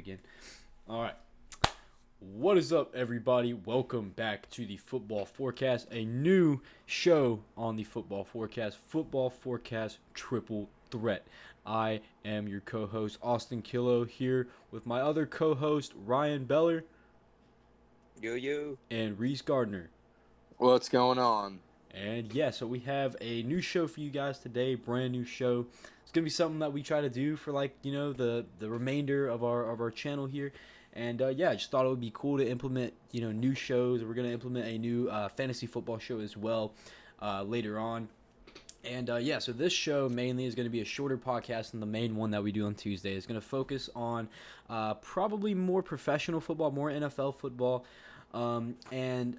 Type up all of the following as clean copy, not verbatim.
again. All right. What is up, everybody? Welcome back to the Football Forecast, a new show on the Football Forecast Triple Threat. I am your co-host, Austin Killough, here with my other co-host, Ryan Beller You. and Reece Gardner. What's going on? And yeah, so we have a new show for you guys today, brand new show. It's gonna be something that we try to do for the remainder of our channel here. And yeah, I just thought it would be cool to implement new shows. We're gonna implement a new fantasy football show as well later on. And yeah, so this show mainly is going to be a shorter podcast than the main one that we do on Tuesday. It's going to focus on probably more professional football, more NFL football, and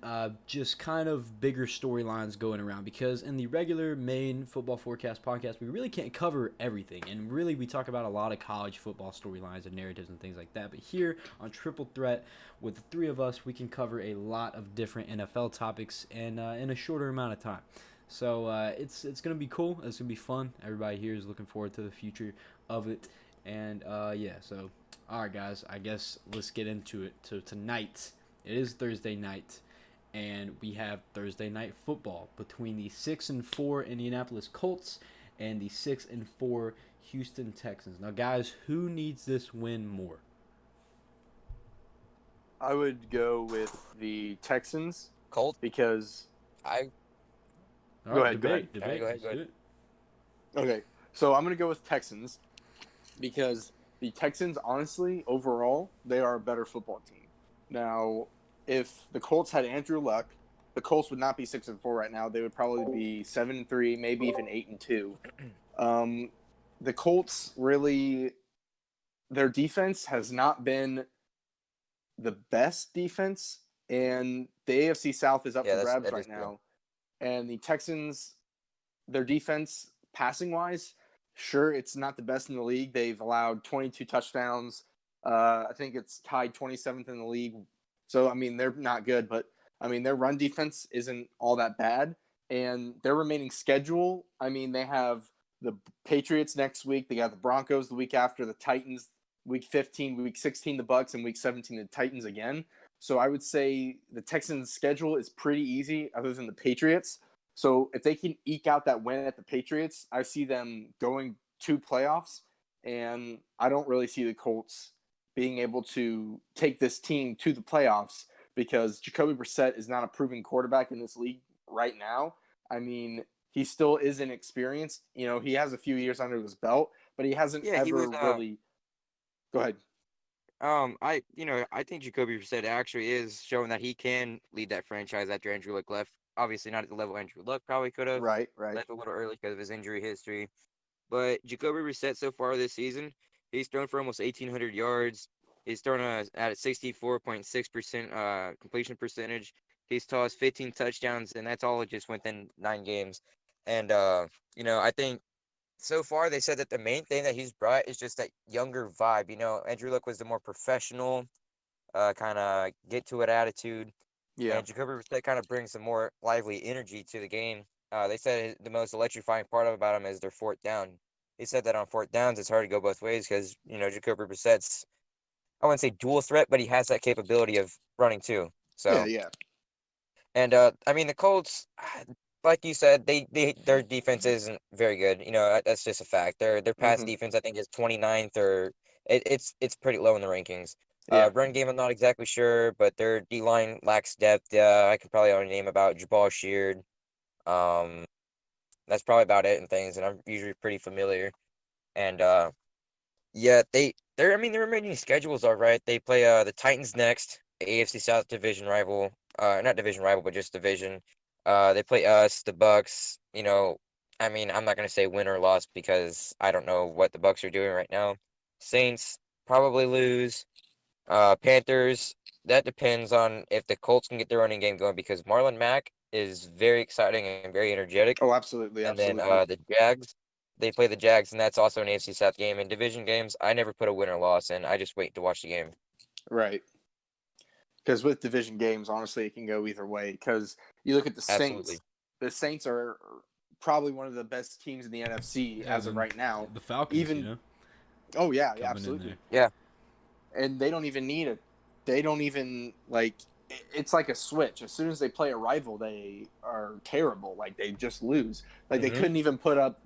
just kind of bigger storylines going around. Because in the regular main football forecast podcast, we really can't cover everything. And really, we talk about a lot of college football storylines and narratives and things like that. But here on Triple Threat, with the three of us, we can cover a lot of different NFL topics and in a shorter amount of time. So it's gonna be cool. It's gonna be fun. Everybody here is looking forward to the future of it. And yeah, so all right, guys. I guess let's get into it. So tonight, it is Thursday night, and we have Thursday night football between the 6-4 Indianapolis Colts and the 6-4 Houston Texans. Now, guys, who needs this win more? I would go with the Texans Colt. because I Go ahead. Debate. All right, go ahead. Let's do it. okay. So I'm gonna go with Texans because the Texans, honestly, overall, they are a better football team. Now, if the Colts had Andrew Luck, the Colts would not be 6-4 right now. They would probably be 7-3, maybe even 8-2. The Colts really, their defense has not been the best defense, and the AFC South is up for grabs that right is true. now. And the Texans, their defense, passing wise, sure, it's not the best in the league. They've allowed 22 touchdowns. I think it's tied 27th in the league. So, I mean, they're not good, but, I mean, their run defense isn't all that bad. And their remaining schedule, I mean, they have the Patriots next week. They got the Broncos the week after, the Titans week 15, week 16, the Bucks, and week 17, the Titans again. So I would say the Texans' schedule is pretty easy other than the Patriots. So if they can eke out that win at the Patriots, I see them going to playoffs. And I don't really see the Colts being able to take this team to the playoffs because Jacoby Brissett is not a proven quarterback in this league right now. I mean, he still is inexperienced. You know, he has a few years under his belt, but he hasn't Yeah, he ever was. really. Go ahead. I think Jacoby Brissett actually is showing that he can lead that franchise after Andrew Luck left. Obviously, not at the level Andrew Luck probably could have Right, right. left a little early because of his injury history. But Jacoby Brissett so far this season, he's thrown for almost 1,800 yards. He's thrown at a 64.6% completion percentage. He's tossed 15 touchdowns, and that's all just within 9 games. And I think so far they said that the main thing that he's brought is just that younger vibe. Andrew Luck was the more professional, kind of get to it attitude, Yeah. and Jacoby Brissett kind of brings some more lively energy to the game. They said the most electrifying part about him is their fourth down. He said that on fourth downs it's hard to go both ways because Jacoby Brissett's, I wouldn't say dual threat, but he has that capability of running too. Yeah, So, yeah. and I mean the Colts, like you said, their defense isn't very good. That's just a fact. Their pass Mm-hmm. defense I think is 29th, or it's pretty low in the rankings. Yeah. Run game I'm not exactly sure, but their D line lacks depth. I can probably only name about Jabal Sheard. Um, that's probably about it and things, and I'm usually pretty familiar. And yeah, I mean their remaining schedules are right. They play the Titans next, the AFC South division rival. Not division rival, but just division. They play us, the Bucks. I mean, I'm not gonna say win or loss because I don't know what the Bucks are doing right now. Saints probably lose. Panthers. That depends on if the Colts can get their running game going because Marlon Mack is very exciting and very energetic. Oh, absolutely, And then absolutely. the Jags, they play the Jags, and that's also an AFC South game. In division games, I never put a win or loss in. I just wait to watch the game. Right. Because with division games, honestly, it can go either way. Because you look at the Absolutely. Saints. The Saints are probably one of the best teams in the NFC as of right now. The Falcons, Even. Oh yeah, yeah, coming in there. absolutely. Yeah. and they don't even need it. They don't even like. It's like a switch. As soon as they play a rival, they are terrible. Like they just lose. Like they Mm-hmm. couldn't even put up.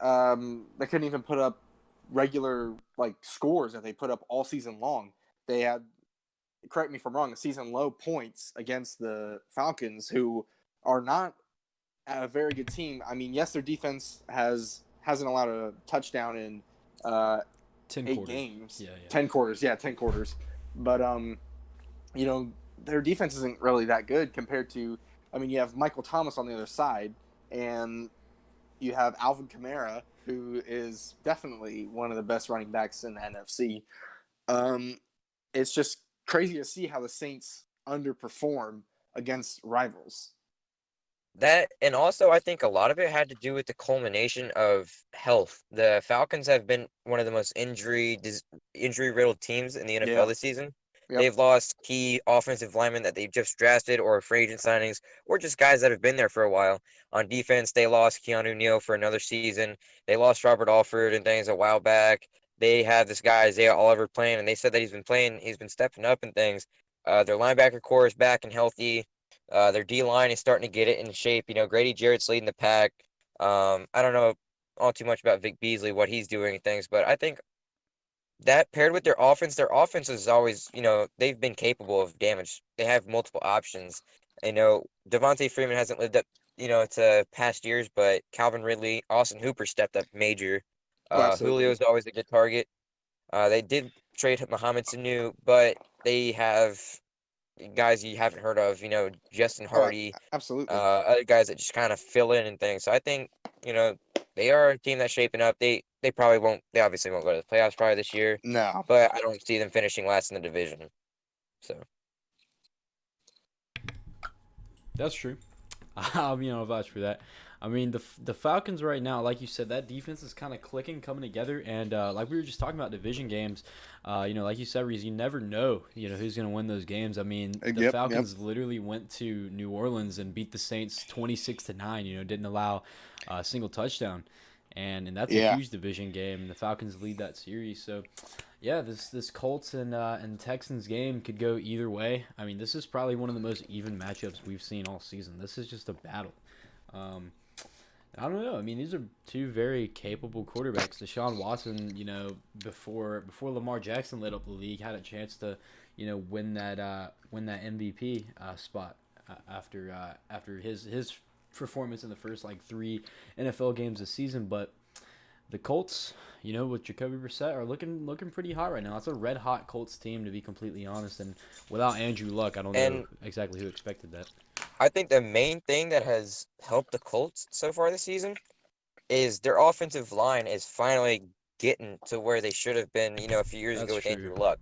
They couldn't even put up regular like scores that they put up all season long. They had, correct me if I'm wrong, a season low points against the Falcons, who are not a very good team. I mean, yes, their defense hasn't allowed a touchdown in uh, 10 8 quarters. games, Yeah. 10 quarters, 10 quarters. But their defense isn't really that good compared to. I mean, you have Michael Thomas on the other side, and you have Alvin Kamara, who is definitely one of the best running backs in the NFC. It's just crazy to see how the Saints underperform against rivals. That, and also I think a lot of it had to do with the culmination of health. The Falcons have been one of the most injury-riddled teams in the NFL Yeah. this season. Yep. They've lost key offensive linemen that they've just drafted or free agent signings, or just guys that have been there for a while. On defense, they lost Keanu Neal for another season. They lost Robert Alford and things a while back. They have this guy Isaiah Oliver playing, and they said that he's been stepping up and things. Their linebacker core is back and healthy. Their D line is starting to get it in shape. Grady Jarrett's leading the pack. I don't know all too much about Vic Beasley, what he's doing and things, but I think that paired with their offense is always, they've been capable of damage. They have multiple options. I know Devontae Freeman hasn't lived up, to past years, but Calvin Ridley, Austin Hooper stepped up major. Oh, absolutely. Julio's always a good target. They did trade Mohamed Sanu, but they have guys you haven't heard of, Justin Oh, Hardy, absolutely. other guys that just kind of fill in and things. So I think, they are a team that's shaping up. They probably won't. They obviously won't go to the playoffs probably this year, No. but I don't see them finishing last in the division. So That's true. I'll vouch for that. I mean, the Falcons right now, like you said, that defense is kind of clicking, coming together, and like we were just talking about division games, like you said, Reese, you never know, who's going to win those games. I mean, the Yep, Falcons literally went to New Orleans and beat the Saints 26-9. Didn't allow a single touchdown, and that's a Yeah. huge division game. And the Falcons lead that series, so. Yeah, this Colts and Texans game could go either way. I mean, this is probably one of the most even matchups we've seen all season. This is just a battle. Um, I don't know. I mean, these are two very capable quarterbacks. Deshaun Watson, before Lamar Jackson lit up the league, had a chance to, win that MVP spot after his performance in the first like 3 NFL games this season, but. The Colts, with Jacoby Brissett, are looking pretty hot right now. It's a red hot Colts team, to be completely honest. And without Andrew Luck, I don't know exactly who expected that. I think the main thing that has helped the Colts so far this season is their offensive line is finally getting to where they should have been, a few years That's ago with true. Andrew Luck.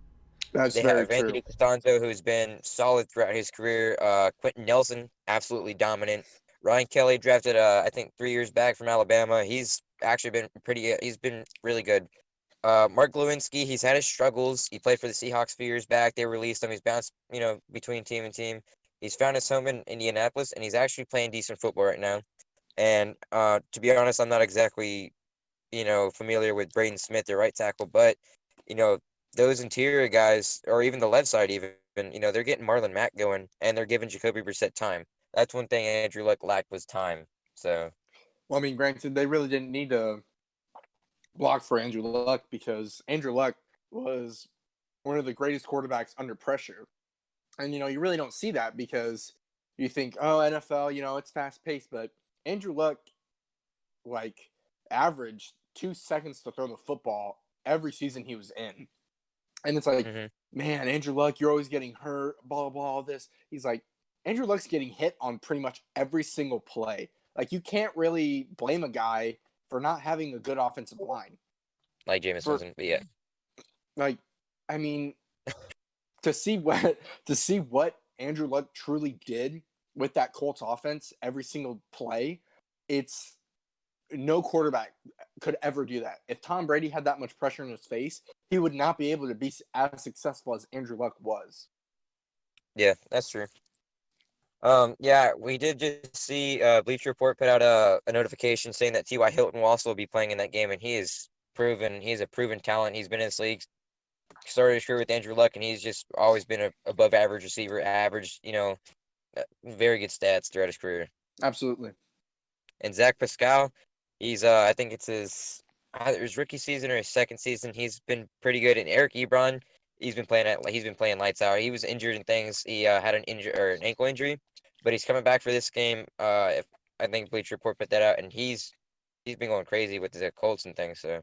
That's They very have true. Anthony Costanzo, who's been solid throughout his career. Quentin Nelson, absolutely dominant. Ryan Kelly drafted, I think 3 years back from Alabama. He's actually been he's been really good. Mark Lewinsky, he's had his struggles. He played for the Seahawks a few years back. They released him. He's bounced, between team and team. He's found his home in Indianapolis, and he's actually playing decent football right now. And to be honest, I'm not exactly, familiar with Braden Smith, their right tackle, but, you know, those interior guys, or even the left side even, they're getting Marlon Mack going, and they're giving Jacoby Brissett time. That's one thing Andrew Luck lacked was time. So, Well, I mean, granted, they really didn't need to block for Andrew Luck because Andrew Luck was one of the greatest quarterbacks under pressure. And, you really don't see that because you think, oh, NFL, it's fast paced. But Andrew Luck, like, averaged 2 seconds to throw the football every season he was in. And it's like, mhm. man, Andrew Luck, you're always getting hurt, blah, blah, all this. He's like, Andrew Luck's getting hit on pretty much every single play. Like, you can't really blame a guy for not having a good offensive line. Like Jameis Winston, but yeah. Like, I mean, to see what Andrew Luck truly did with that Colts offense every single play, it's no quarterback could ever do that. If Tom Brady had that much pressure in his face, he would not be able to be as successful as Andrew Luck was. Yeah, that's true. Yeah, we did just see Bleacher Report put out a notification saying that T.Y. Hilton will also be playing in that game, and he's a proven talent. He's been in this league started his career with Andrew Luck, and he's just always been a above average receiver, average, very good stats throughout his career. Absolutely. And Zach Pascal, he's I think it's either his rookie season or his second season. He's been pretty good. And Eric Ebron, he's been playing lights out. He was injured and things. He had an ankle injury, but he's coming back for this game. If I think Bleacher Report put that out, and he's been going crazy with the Colts and things. So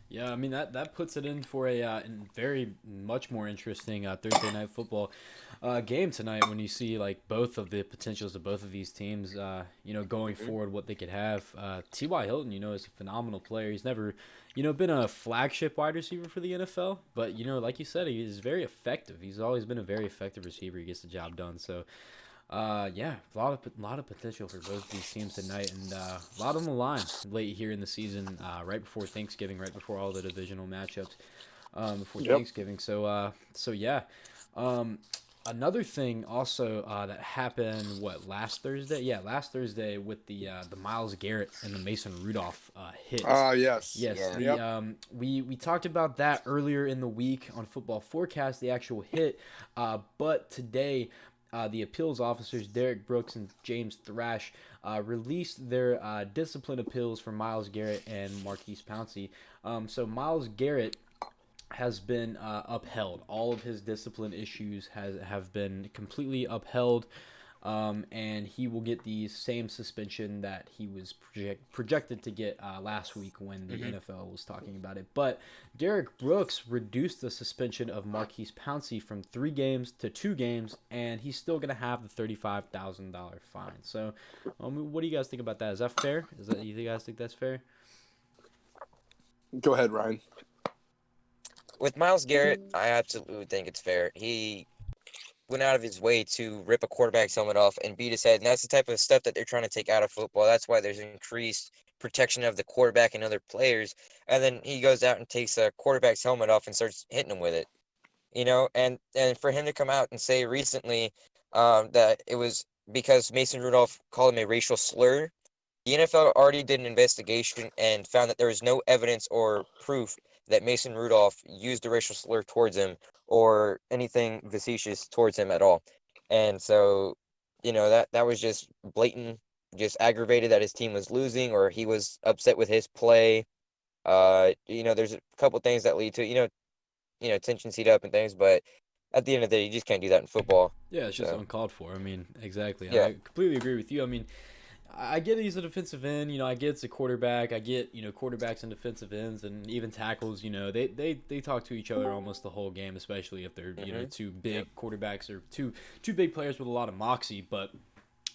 Yeah, I mean that puts it in for a very much more interesting Thursday night football game tonight when you see like both of the potentials of both of these teams. Going forward, what they could have. T.Y. Hilton, is a phenomenal player. He's never, been a flagship wide receiver for the NFL, but like you said, he is very effective. He's always been a very effective receiver. He gets the job done. So. Yeah, a lot of potential for both of these teams tonight, and a lot on the line late here in the season, right before Thanksgiving, right before all the divisional matchups, before Yep. Thanksgiving. So yeah. Another thing also that happened last Thursday? Yeah, last Thursday with the Myles Garrett and the Mason Rudolph hit. Yes. Yes, Yeah. we talked about that earlier in the week on Football Forecast, the actual hit, but today. The appeals officers Derek Brooks and James Thrash released their discipline appeals for Myles Garrett and Marquise Pouncey. So Myles Garrett has been upheld. All of his discipline issues have been completely upheld. And he will get the same suspension that he was projected to get last week when the NFL was talking about it. But Derek Brooks reduced the suspension of Marquise Pouncey from 3 games to 2 games, and he's still going to have the $35,000 fine. So, what do you guys think about that? Is that fair? You guys think that's fair? Go ahead, Ryan. with Myles Garrett, I absolutely think it's fair. He went out of his way to rip a quarterback's helmet off and beat his head. And that's the type of stuff that they're trying to take out of football. That's why there's increased protection of the quarterback and other players. And then he goes out and takes a quarterback's helmet off and starts hitting him with it. And for him to come out and say recently that it was because Mason Rudolph called him a racial slur. The NFL already did an investigation and found that there was no evidence or proof that Mason Rudolph used a racial slur towards him or anything facetious towards him at all. And so, that was just blatant, just aggravated that his team was losing or he was upset with his play. There's a couple things that lead to, tensions heat up and things, but at the end of the day, you just can't do that in football. Yeah, it's just So, uncalled for. I mean, exactly. yeah. I completely agree with you. I mean, I get he's a defensive end. I get it's a quarterback. I get quarterbacks and defensive ends and even tackles. They talk to each other almost the whole game, especially if they're two big quarterbacks or two big players with a lot of moxie. But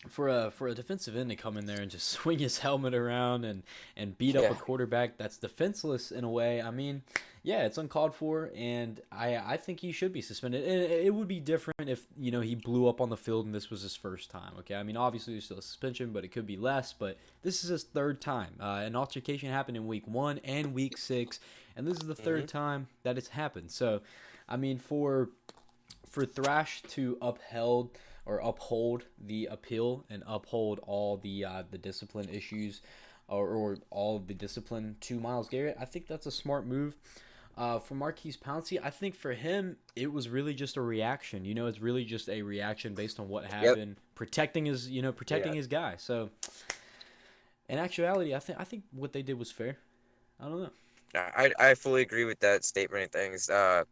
for a defensive end to come in there and just swing his helmet around and beat up Yeah. a quarterback that's defenseless in a way, I mean, yeah, it's uncalled for, and I think he should be suspended. And it would be different if he blew up on the field and this was his first time. Okay, I mean obviously there's still a suspension, but it could be less. But this is his third time. An altercation happened in week 1 and week 6, and this is the third time that it's happened. So, I mean for Thrash to uphold the appeal and uphold all the discipline issues or all the discipline to Myles Garrett, I think that's a smart move. For Marquise Pouncey, I think for him it was really just a reaction. It's really just a reaction based on what Yep. happened, protecting his guy. So in actuality, I think what they did was fair. I don't know. I fully agree with that statement and things. And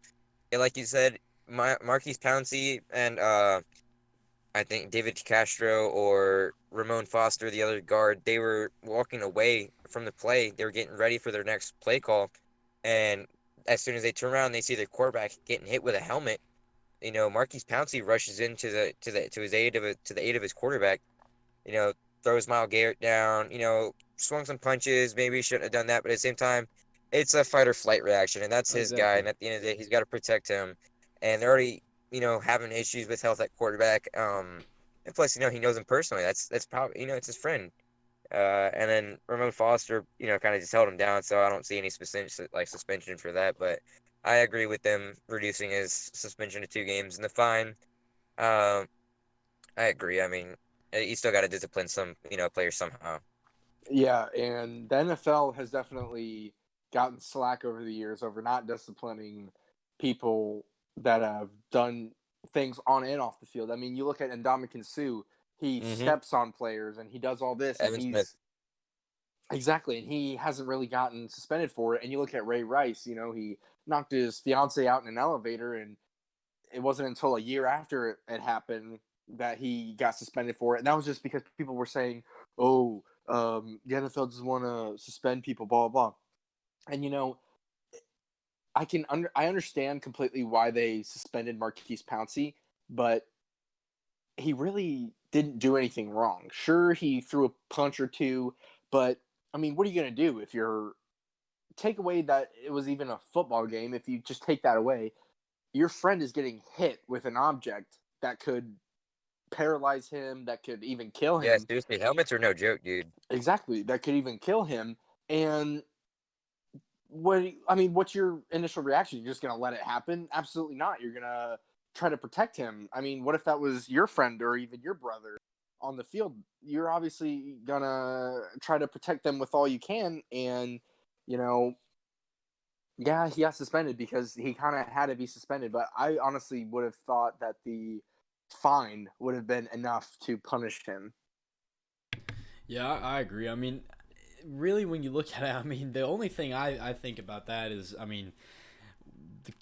like you said, Marquise Pouncey and I think David Castro or Ramon Foster, the other guard, they were walking away from the play. They were getting ready for their next play call, and as soon as they turn around, they see their quarterback getting hit with a helmet. Marquise Pouncey rushes into the aid of his quarterback. You know, throws Myles Garrett down. Swung some punches. Maybe he shouldn't have done that, but at the same time, it's a fight or flight reaction, and that's his guy. Exactly. And at the end of the day, he's got to protect him. And they're already, having issues with health at quarterback. And plus, he knows him personally. That's probably, it's his friend. And then Ramon Foster, kind of just held him down. So I don't see any specific like suspension for that. But I agree with them reducing his suspension to 2 games and the fine. Um, I agree. I mean, you still got to discipline some, players somehow. Yeah, and the NFL has definitely gotten slack over the years over not disciplining people that have done things on and off the field. I mean, you look at Ndamukong Suh, he Mm-hmm. steps on players and he does all this, and Evan Smith. exactly, and he hasn't really gotten suspended for it. And you look at Ray Rice, you know, he knocked his fiance out in an elevator, and it wasn't until a year after it happened that he got suspended for it. And that was just because people were saying, oh, the NFL doesn't want to suspend people, blah, blah, blah. And, you know, I understand completely why they suspended Marquise Pouncey, but he really didn't do anything wrong. Sure, he threw a punch or two, but I mean, what are you going to do if you're take away that it was even a football game? If you just take that away, your friend is getting hit with an object that could paralyze him, that could even kill Yeah, him. seriously, helmets are no joke, dude. Exactly, that could even kill him. And what's your initial reaction? You're just gonna let it happen? Absolutely not. You're gonna try to protect him. I mean, what if that was your friend or even your brother on the field? You're obviously gonna try to protect them with all you can. And you know, yeah, he got suspended because he kind of had to be suspended. But I honestly would have thought that the fine would have been enough to punish him. Yeah, I agree. I mean, really, when you look at it, I mean, the only thing I think about that is, I mean,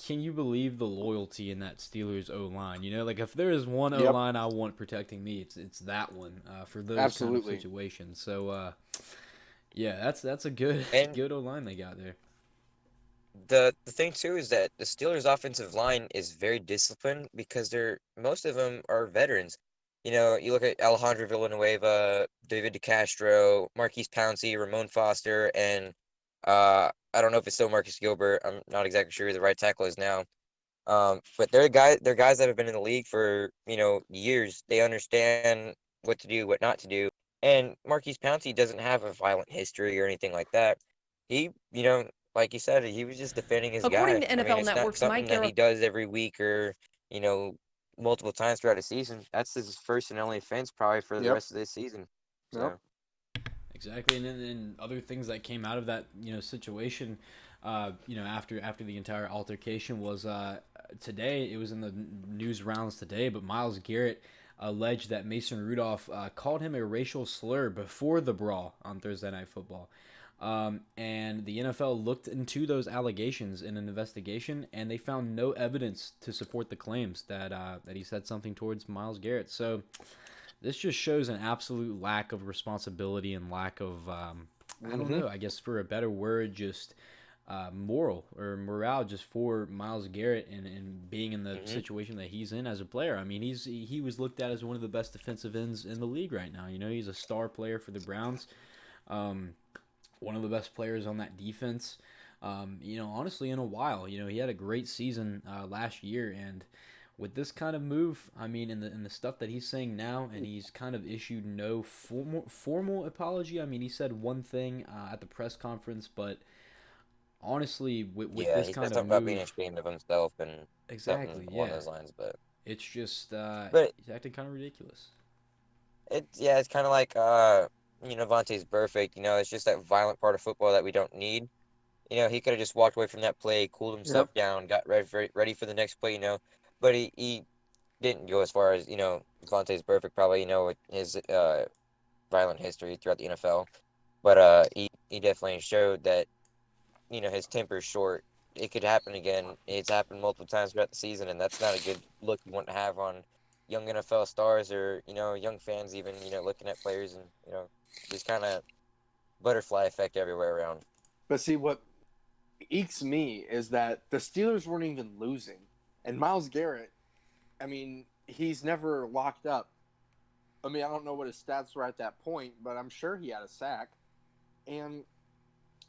can you believe the loyalty in that Steelers O line? You know, like if there is one O Yep, line I want protecting me, it's that one for those kind of absolutely. situations. So yeah, that's a good And good O line they got there. the thing too is that the Steelers' offensive line is very disciplined because most of them are veterans. You know, you look at Alejandro Villanueva, David DeCastro, Marquise Pouncey, Ramon Foster, and I don't know if it's still Marcus Gilbert. I'm not exactly sure who the right tackle is now. But they're guys that have been in the league for, years. They understand what to do, what not to do. And Marquise Pouncey doesn't have a violent history or anything like that. He, like you said, he was just defending his According guy. to I mean, NFL it's not Network's something Mike that he does every week or, you know, multiple times throughout a season. That's his first and only offense probably for the Yep, rest of this season. yep, So, Exactly, and then other things that came out of that situation, after the entire altercation was today. It was in the news rounds today, but Myles Garrett alleged that Mason Rudolph called him a racial slur before the brawl on Thursday Night Football. And the NFL looked into those allegations in an investigation, and they found no evidence to support the claims that he said something towards Myles Garrett. So this just shows an absolute lack of responsibility and lack of I don't mm-hmm. know, I guess for a better word, just moral or morale just for Myles Garrett and being in the hmm situation that he's in as a player. I mean, he was looked at as one of the best defensive ends in the league right now. You know, he's a star player for the Browns, um, one of the best players on that defense. Honestly, in a while, he had a great season last year, and with this kind of move, I mean, in the stuff that he's saying now, and he's kind of issued no formal apology. I mean, he said one thing at the press conference, but honestly, with yeah, this he said kind of something about being move, ashamed of himself and something exactly, along yeah, those lines. it's just But he's acting kind of ridiculous. it's kind of like Vontae's perfect. It's just that violent part of football that we don't need. He could have just walked away from that play, cooled Yep. himself down, got ready for the next play. But he didn't go as far as Vontae's perfect. Probably with his violent history throughout the NFL. But he definitely showed that his temper's short. It could happen again. It's happened multiple times throughout the season, and that's not a good look you want to have on young NFL stars or young fans even looking at players and just kind of butterfly effect everywhere around. But see, what ekes me is that the Steelers weren't even losing, and Myles Garrett, I mean, he's never locked up. I mean, I don't know what his stats were at that point, but I'm sure he had a sack. And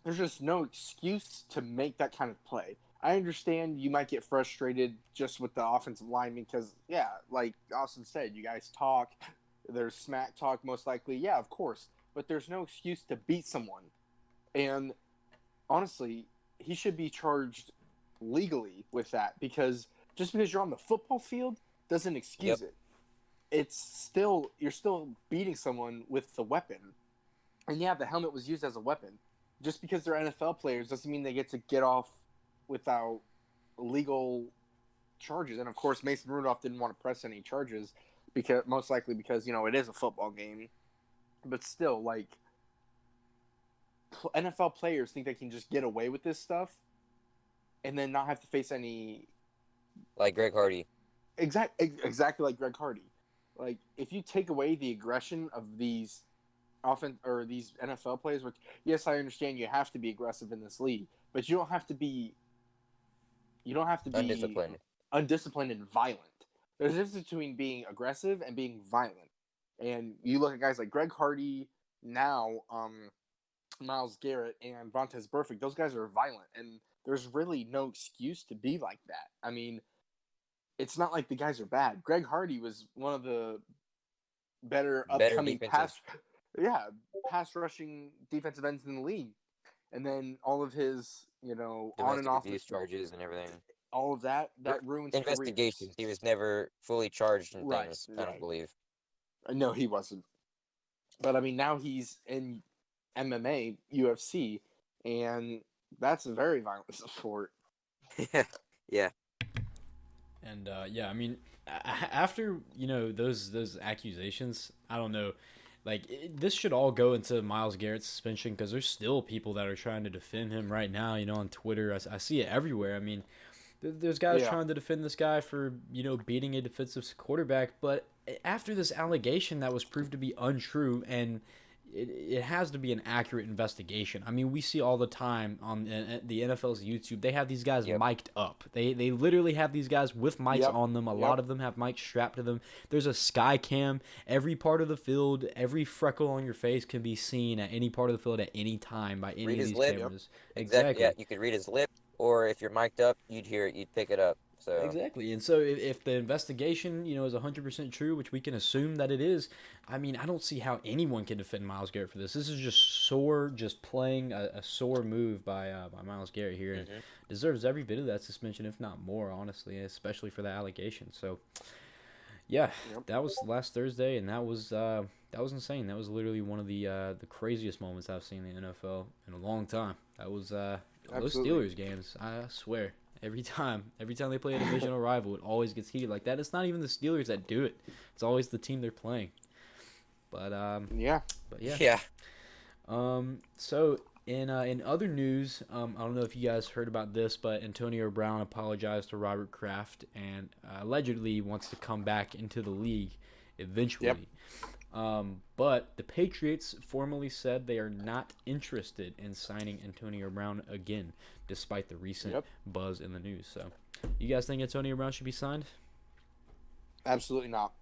there's just no excuse to make that kind of play. I understand you might get frustrated just with the offensive line because, yeah, like Austin said, you guys talk. There's smack talk, most likely. Yeah, of course. But there's no excuse to beat someone. And honestly, he should be charged legally with that because just because you're on the football field doesn't Yep. excuse it. You're still beating someone with the weapon. And yeah, the helmet was used as a weapon, just because they're NFL players doesn't mean they get to get off without legal charges. And of course, Mason Rudolph didn't want to press any charges because most likely because it is a football game. But still, like NFL players think they can just get away with this stuff and then not have to face any Like Greg Hardy. exactly like Greg Hardy. Like if you take away the aggression of these these NFL players, which yes, I understand you have to be aggressive in this league, but you don't have to be undisciplined and violent. There's a difference between being aggressive and being violent. And you look at guys like Greg Hardy now, Myles Garrett and Vontaze Burfict, those guys are violent, and there's really no excuse to be like that. I mean, it's not like the guys are bad. Greg Hardy was one of the better upcoming pass rushing defensive ends in the league. And then all of his, on and off abuse charges and everything. All of that ruins investigations. careers. He was never fully charged in things, I don't believe. No, he wasn't. But I mean, now he's in MMA, UFC, and that's a very violent sport. Yeah. And I mean, after those accusations, I don't know, like this should all go into Myles Garrett's suspension because there's still people that are trying to defend him right now. On Twitter, I see it everywhere. I mean, there's guys trying to defend this guy for beating a defensive quarterback, but after this allegation that was proved to be untrue, and it has to be an accurate investigation. I mean, we see all the time on the NFL's YouTube, they have these guys mic'd up. They literally have these guys with mics on them. A lot of them have mics strapped to them. There's a sky cam. Every part of the field, every freckle on your face can be seen at any part of the field at any time by any of these cameras. Exactly. Yeah, you could read his lip, or if you're mic'd up, you'd hear it, you'd pick it up. So. Exactly. And so if the investigation, is 100% true, which we can assume that it is, I mean, I don't see how anyone can defend Myles Garrett for this. This is just playing a sore move by Myles Garrett here, and deserves every bit of that suspension, if not more, honestly, especially for that allegation. So, yeah, that was last Thursday, and that was insane. That was literally one of the craziest moments I've seen in the NFL in a long time. That was those Steelers games, I swear. Every time they play a divisional rival, it always gets heated like that. It's not even the Steelers that do it. It's always the team they're playing. But yeah. So in other news, I don't know if you guys heard about this, but Antonio Brown apologized to Robert Kraft and allegedly wants to come back into the league eventually. Yep. But the Patriots formally said they are not interested in signing Antonio Brown again, despite the recent buzz in the news. So, you guys think Antonio Brown should be signed? Absolutely not.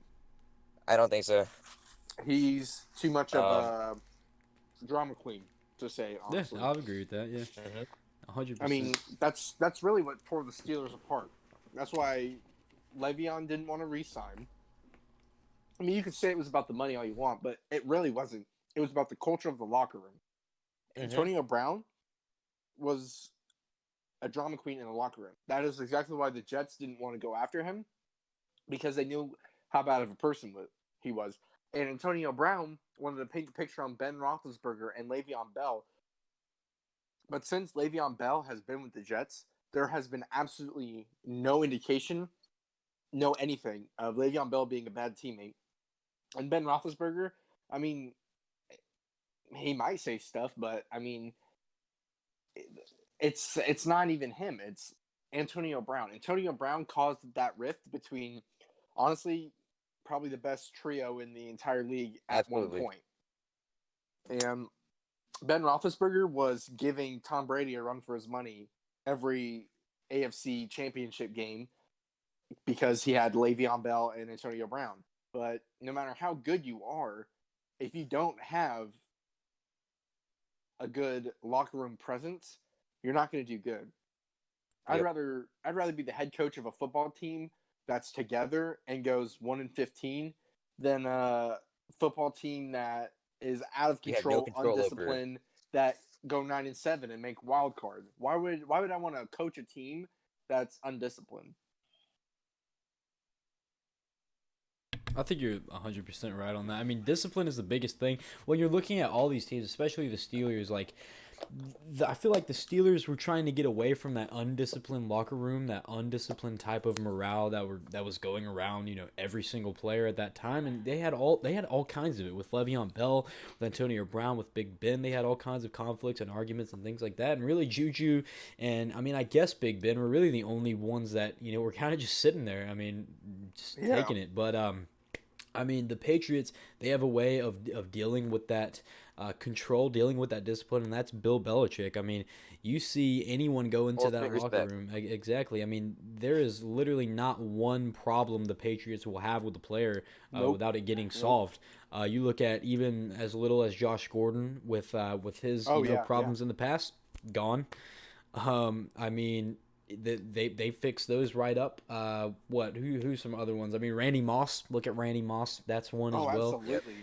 I don't think so. He's too much of a drama queen, to say honestly. Yeah, I'll agree with that. Yeah, 100%. I mean, that's really what tore the Steelers apart. That's why Le'Veon didn't want to re-sign. I mean, you could say it was about the money all you want, but it really wasn't. It was about the culture of the locker room. Antonio Brown was a drama queen in the locker room. That is exactly why the Jets didn't want to go after him, because they knew how bad of a person he was. And Antonio Brown wanted to paint the picture on Ben Roethlisberger and Le'Veon Bell. But since Le'Veon Bell has been with the Jets, there has been absolutely no indication, no anything of Le'Veon Bell being a bad teammate. And Ben Roethlisberger, I mean, he might say stuff, but I mean, it's not even him. It's Antonio Brown. Antonio Brown caused that rift between, honestly, probably the best trio in the entire league at one point. And Ben Roethlisberger was giving Tom Brady a run for his money every AFC championship game because he had Le'Veon Bell and Antonio Brown. But no matter how good you are, if you don't have a good locker room presence, you're not going to do good. I'd rather be the head coach of a football team that's together and goes 1-15 than a football team that is out of control, undisciplined, that go 9-7 and make wild card. Why would I want to coach a team that's undisciplined? I think you're 100% right on that. I mean, discipline is the biggest thing. When you're looking at all these teams, especially the Steelers, like, I feel like the Steelers were trying to get away from that undisciplined locker room, that undisciplined type of morale that was going around, every single player at that time, and they had all kinds of it with Le'Veon Bell, with Antonio Brown, with Big Ben. They had all kinds of conflicts and arguments and things like that, and really Juju and I guess Big Ben were really the only ones that were kind of just sitting there. Just Yeah. taking it, but the Patriots, they have a way of dealing with that control, dealing with that discipline, and that's Bill Belichick. You see anyone go into Ultimate that locker respect. room. Exactly. There is literally not one problem the Patriots will have with the player Nope. without it getting Nope. solved. You look at even as little as Josh Gordon with his problems in the past, gone. They fixed those right up. Who's some other ones? Randy Moss. Look at Randy Moss. That's one as Oh, well. absolutely.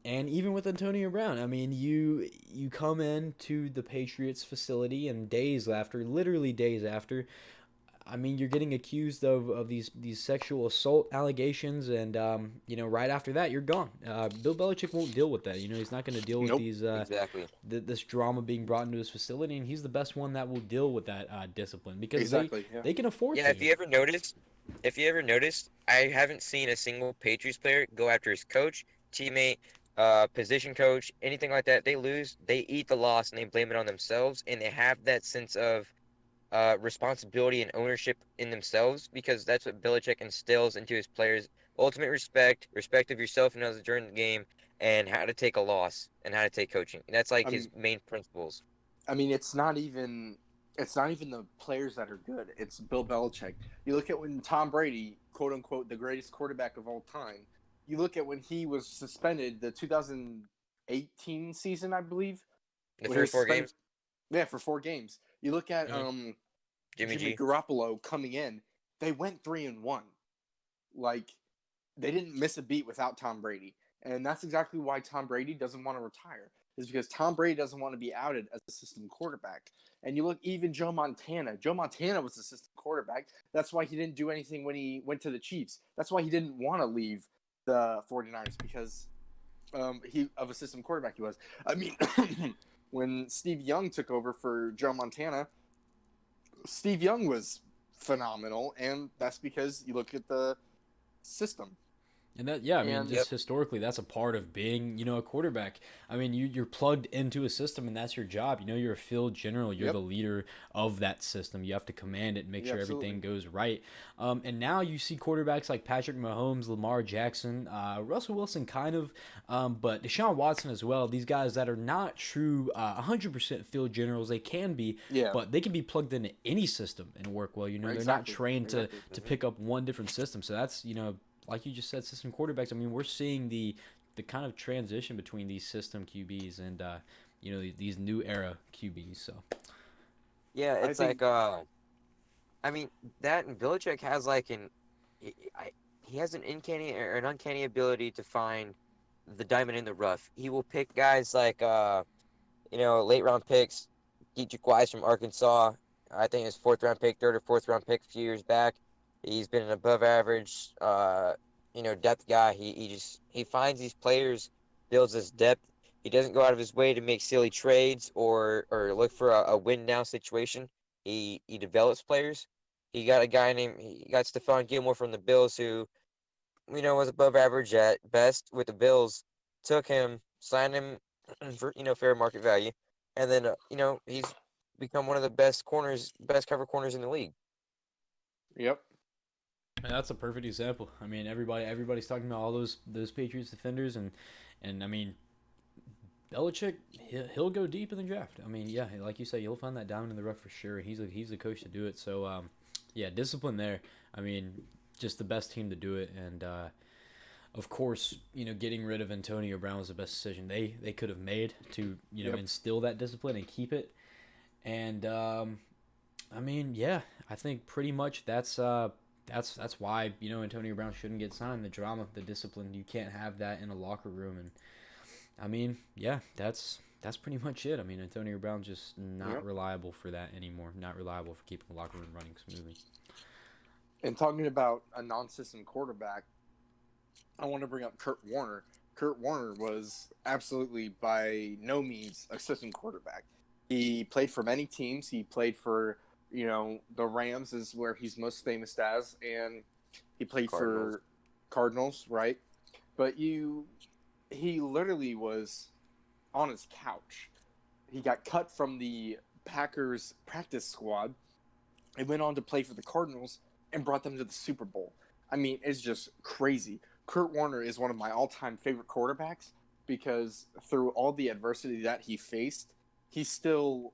And even with Antonio Brown, you come into the Patriots facility and literally days after, you're getting accused of these sexual assault allegations, and right after that, you're gone. Bill Belichick won't deal with that. He's not going to deal with Nope. these Exactly. this drama being brought into his facility, and he's the best one that will deal with that discipline because Exactly. Yeah. they can afford Yeah, to. if you ever noticed, I haven't seen a single Patriots player go after his coach, teammate, position coach, anything like that. They lose, they eat the loss, and they blame it on themselves, and they have that sense of responsibility and ownership in themselves because that's what Belichick instills into his players: ultimate respect of yourself and others during the game, and how to take a loss and how to take coaching. And that's like his Um, main principles. it's not even the players that are good. It's Bill Belichick. You look at when Tom Brady, quote unquote, the greatest quarterback of all time. You look at when he was suspended, the 2018 season, I believe, The when he was first four suspended. games, Yeah, for 4 games. You look at hmm Jimmy Jimmy G. Garoppolo coming in. They went 3-1. Like they didn't miss a beat without Tom Brady. And that's exactly why Tom Brady doesn't want to retire. Is because Tom Brady doesn't want to be outed as a system quarterback. And you look even Joe Montana. Joe Montana was a system quarterback. That's why he didn't do anything when he went to the Chiefs. That's why he didn't want to leave the 49ers because he of a system quarterback he was. I mean, when Steve Young took over for Joe Montana, Steve Young was phenomenal, and that's because you look at the system. And that, yeah, And Yep. just historically, that's a part of being, a quarterback. You're plugged into a system, and that's your job. You're a field general. You're yep, the leader of that system. You have to command it, and make yeah, sure absolutely. everything goes right. And now you see quarterbacks like Patrick Mahomes, Lamar Jackson, Russell Wilson, kind of, but Deshaun Watson as well. These guys that are not true 100% field generals, they can be, Yeah, but they can be plugged into any system and work well. They're not exactly, trained to exactly. to hmm pick up one different system. So that's like you just said, system quarterbacks. We're seeing the kind of transition between these system QBs and these new era QBs. So Yeah, I it's think like I mean that and Belichick has like he I, he has an uncanny ability to find the diamond in the rough. He will pick guys like late round picks. Dietrich Wise from Arkansas, I think his fourth round pick, third or fourth round pick a few years back. He's been an above average depth guy. He finds these players, builds this depth. He doesn't go out of his way to make silly trades or look for a win now situation. He develops players. He got Stephon Gilmore from the Bills who was above average at best with the Bills. Took him, signed him for fair market value, and then he's become one of the best cover corners in the league. yep. and that's a perfect example. Everybody's talking about all those Patriots defenders, and Belichick, he'll go deep in the draft. Yeah, like you said, you'll find that diamond in the rough for sure. He's the coach to do it. So yeah, discipline there. I mean, just the best team to do it, and of course, getting rid of Antonio Brown was the best decision they could have made to Yep. instill that discipline and keep it. And yeah, I think pretty much that's why Antonio Brown shouldn't get signed. The drama, the discipline, you can't have that in a locker room. And yeah, that's pretty much it. Antonio Brown's just not Yep. reliable for that anymore. Not reliable for keeping the locker room running smoothly. And talking about a non-system quarterback, I want to bring up Kurt Warner. Kurt Warner was absolutely by no means a system quarterback. He played for many teams. He played for, the Rams is where he's most famous as, and he played Cardinals. for Cardinals, right? But he literally was on his couch. He got cut from the Packers practice squad and went on to play for the Cardinals and brought them to the Super Bowl. I mean, it's just crazy. Kurt Warner is one of my all-time favorite quarterbacks because through all the adversity that he faced, he still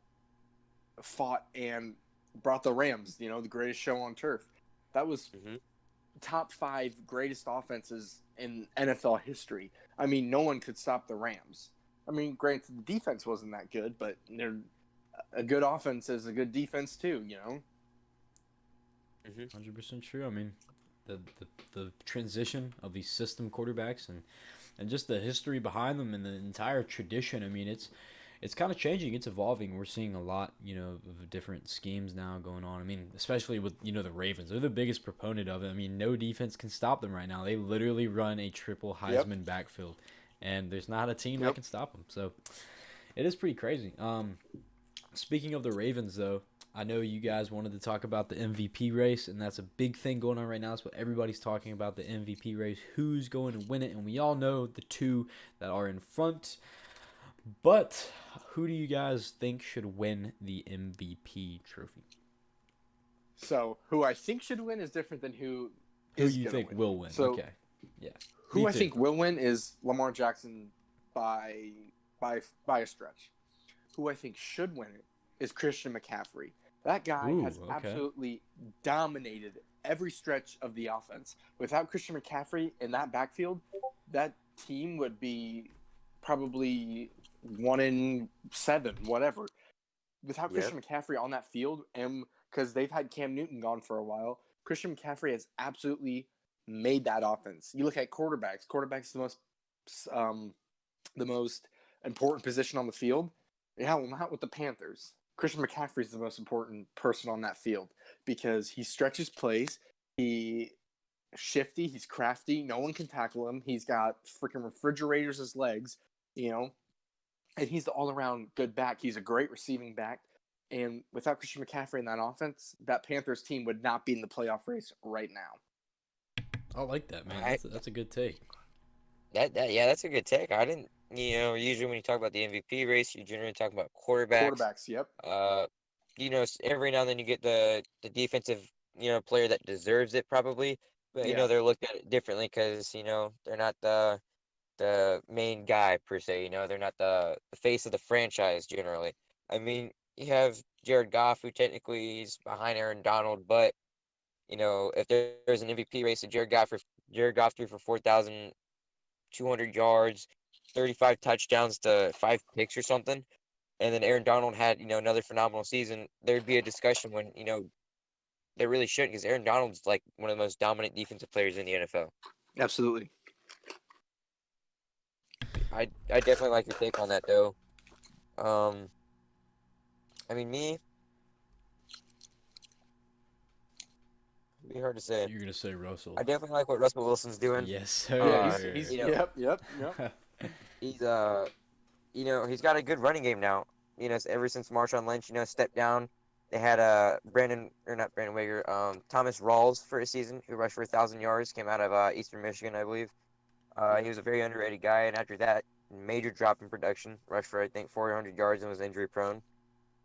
fought and brought the Rams, the greatest show on turf. That was Hmm. top 5 greatest offenses in NFL history. I mean, no one could stop the Rams. I mean, granted, the defense wasn't that good, but a good offense is a good defense too. 100% true. I mean, the transition of these system quarterbacks and just the history behind them and the entire tradition. I mean, it's kind of changing. It's evolving. We're seeing a lot, of different schemes now going on. I mean, especially with the Ravens. They're the biggest proponent of it. I mean, no defense can stop them right now. They literally run a triple Yep. Heisman backfield, and there's not a team that Yep. can stop them. So it is pretty crazy. Speaking of the Ravens, though, I know you guys wanted to talk about the MVP race, and that's a big thing going on right now. That's what everybody's talking about, the MVP race. Who's going to win it? And we all know the two that are in front. But who do you guys think should win the MVP trophy? So, who I think should win is different than who Who is you going to think win. will win? So, Okay, yeah. who Me I too. think will win is Lamar Jackson by a stretch. Who I think should win it is Christian McCaffrey. That guy Ooh, has okay. absolutely dominated every stretch of the offense. Without Christian McCaffrey in that backfield, that team would be probably 1-7, whatever. Without Yep. Christian McCaffrey on that field, and because they've had Cam Newton gone for a while, Christian McCaffrey has absolutely made that offense. You look at quarterbacks. Quarterbacks is the most important position on the field. Yeah, well, not with the Panthers. Christian McCaffrey is the most important person on that field because he stretches plays. He shifty. He's crafty. No one can tackle him. He's got freaking refrigerators as legs, and he's the all-around good back. He's a great receiving back. And without Christian McCaffrey in that offense, that Panthers team would not be in the playoff race right now. I like that, man. I, That's a good take. yeah, that's a good take. I didn't, usually when you talk about the MVP race, you generally talk about quarterbacks. Quarterbacks, yep. Uh, every now and then you get the defensive, player that deserves it probably, but Yeah. they're looked at it differently because they're not the main guy per se. They're not the face of the franchise generally. I mean, you have Jared Goff, who technically is behind Aaron Donald, but if there's an MVP race, Jared Goff threw for 4,200 yards, 35 touchdowns to 5 picks or something, and then Aaron Donald had another phenomenal season. There'd be a discussion when there really shouldn't, because Aaron Donald's like one of the most dominant defensive players in the NFL. Absolutely. I definitely like your take on that though. I mean, it'd be hard to say. You're gonna say Russell. I definitely like what Russell Wilson's doing. Yes, Yeah, sir. he's You know, yep. he's he's got a good running game now. Ever since Marshawn Lynch, stepped down, they had not Brandon Wager, Thomas Rawls for a season, who rushed for 1,000 yards, came out of Eastern Michigan, I believe. He was a very underrated guy, and after that, major drop in production, rushed for I think 400 yards and was injury prone.